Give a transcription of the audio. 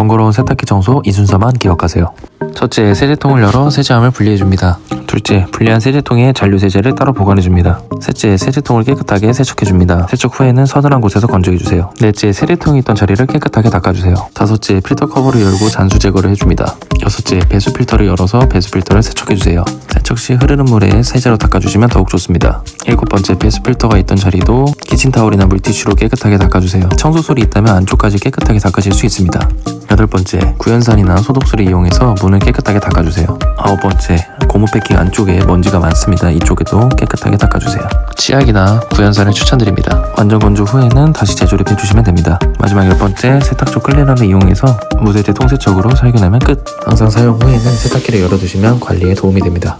번거로운 세탁기 청소 이 순서만 기억하세요. 첫째, 세제통을 열어 세제함을 분리해줍니다. 둘째, 분리한 세제통에 잔류세제를 따로 보관해줍니다. 셋째, 세제통을 깨끗하게 세척해줍니다. 세척 후에는 서늘한 곳에서 건조해주세요. 넷째, 세제통이 있던 자리를 깨끗하게 닦아주세요. 다섯째, 필터 커버를 열고 잔수 제거를 해줍니다. 여섯째, 배수 필터를 열어서 배수 필터를 세척해주세요. 세척 시 흐르는 물에 세제로 닦아주시면 더욱 좋습니다. 일곱 번째, 배수 필터가 있던 자리도 키친타올이나 물티슈로 깨끗하게 닦아주세요. 청소술이 있다면 안쪽까지 깨끗하게 닦으실 수 있습니다. 여덟 번째, 구연산이나 소독술을 이용해서 문을 깨끗하게 닦아주세요. 아홉 번째, 고무 패킹 안쪽에 먼지가 많습니다. 이쪽에도 깨끗하게 닦아주세요. 치약이나 구연산을 추천드립니다. 완전 건조 후에는 다시 재조립해주시면 됩니다. 마지막 열 번째, 세탁조 클리너를 이용해서 무세제 통세척으로 살균하면 끝! 항상 사용 후에는 세탁기를 열어두시면 관리에 도움이 됩니다.